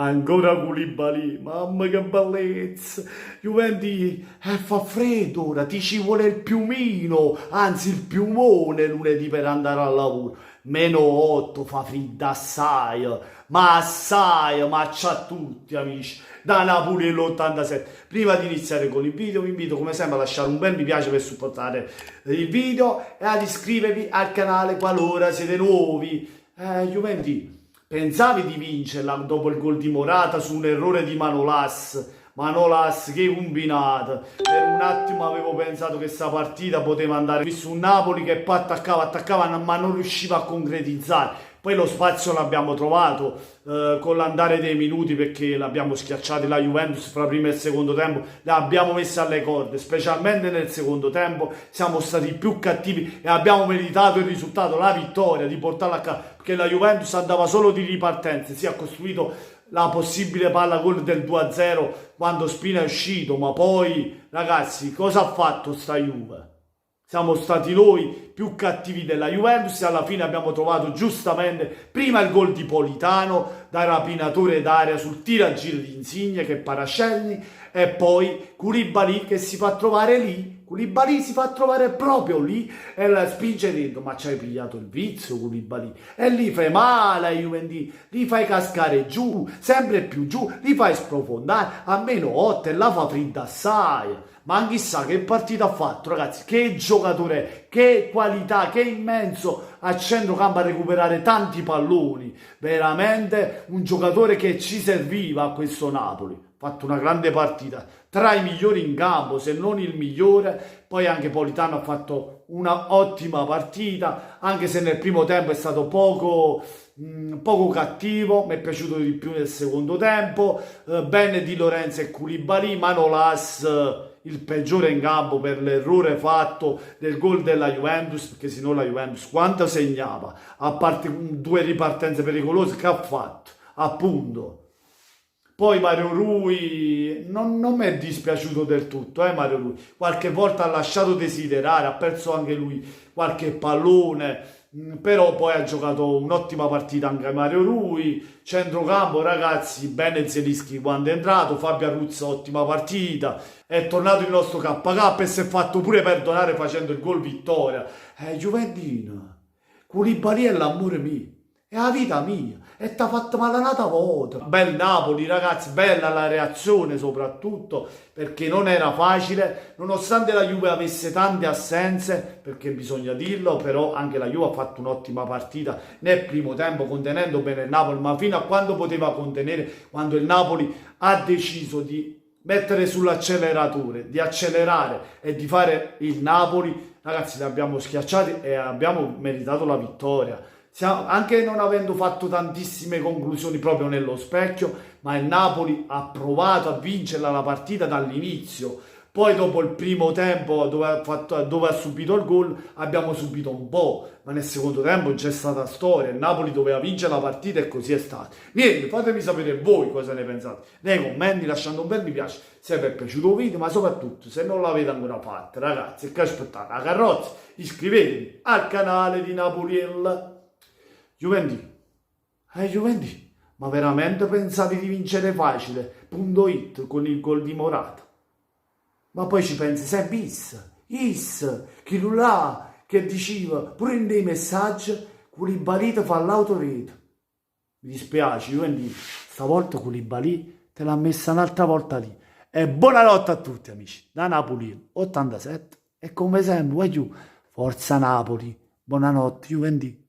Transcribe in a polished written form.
Ancora Koulibaly, mamma che bellezza! Juventus, fa freddo ora, ti ci vuole il piumino, anzi il piumone lunedì per andare al lavoro. -8, fa freddo assai, ma c'ha tutti amici. Da Napoli l'87. Prima di iniziare con il video vi invito come sempre a lasciare un bel mi piace per supportare il video e ad iscrivervi al canale qualora siete nuovi. Juventus. Pensavi di vincerla dopo il gol di Morata su un errore di Manolas? Manolas che combinata! Per un attimo avevo pensato che sta partita poteva andare su un Napoli che poi attaccava ma non riusciva a concretizzare. Poi lo spazio l'abbiamo trovato con l'andare dei minuti perché l'abbiamo schiacciata la Juventus fra primo e secondo tempo, l'abbiamo messa alle corde, specialmente nel secondo tempo siamo stati più cattivi e abbiamo meritato il risultato, la vittoria, di portarla a casa, perché la Juventus andava solo di ripartenza, si è costruito la possibile palla gol del 2-0 quando Spina è uscito, ma poi ragazzi cosa ha fatto sta Juve? Siamo stati noi più cattivi della Juventus e alla fine abbiamo trovato giustamente prima il gol di Politano da rapinatore d'area sul tiragiro di Insigne che Parascelli e poi Koulibaly che si fa trovare lì. Koulibaly si fa trovare proprio lì e la spinge dentro, ma ci hai pigliato il vizio Koulibaly e lì fai male ai Juventus, li fai cascare giù, sempre più giù, li fai sprofondare a -8 e la fa fredda assai. Ma chissà che partita ha fatto, ragazzi, che giocatore, che qualità, che immenso a centrocampo a recuperare tanti palloni, veramente un giocatore che ci serviva a questo Napoli. Ha fatto una grande partita, tra i migliori in campo, se non il migliore. Poi anche Politano ha fatto una ottima partita, anche se nel primo tempo è stato poco cattivo, mi è piaciuto di più nel secondo tempo. Bene Di Lorenzo e Koulibaly, Manolas il peggiore in campo per l'errore fatto del gol della Juventus, perché sennò la Juventus quanto segnava, a parte due ripartenze pericolose che ha fatto, appunto. Poi Mario Rui non mi è dispiaciuto del tutto, Mario Rui. Qualche volta ha lasciato desiderare, ha perso anche lui qualche pallone, però poi ha giocato un'ottima partita anche Mario Rui. Centrocampo ragazzi, bene Zelinski quando è entrato, Fabio Aruzzo ottima partita, è tornato il nostro KK e si è fatto pure perdonare facendo il gol vittoria. Juventino, Koulibaly è l'amore mio. È la vita mia e ti ha fatto male un'altra volta. Bel Napoli ragazzi, bella la reazione soprattutto perché non era facile, nonostante la Juve avesse tante assenze, perché bisogna dirlo, però anche la Juve ha fatto un'ottima partita nel primo tempo contenendo bene il Napoli, ma fino a quando poteva contenere, quando il Napoli ha deciso di mettere sull'acceleratore, di accelerare e di fare il Napoli, ragazzi li abbiamo schiacciati e abbiamo meritato la vittoria. Anche non avendo fatto tantissime conclusioni proprio nello specchio, ma il Napoli ha provato a vincerla la partita dall'inizio. Poi dopo il primo tempo dove ha subito il gol abbiamo subito un po', ma nel secondo tempo c'è stata storia, il Napoli doveva vincere la partita e così è stato. Niente, fatemi sapere voi cosa ne pensate nei commenti, lasciando un bel mi piace se vi è piaciuto il video, ma soprattutto se non l'avete ancora fatto ragazzi, che aspettate la carrozza, iscrivetevi al canale di Napoliel. Juventus, ma veramente pensavi di vincere facile? Punto it con il gol di Morata. Ma poi ci pensi, sei chi là che diceva pure nei messaggi, Koulibaly fa l'autorete. Mi dispiace, Juventus, stavolta Koulibaly te l'ha messa un'altra volta lì. E buonanotte a tutti amici, da Napoli 87 e come sempre, forza Napoli, buonanotte Juventus.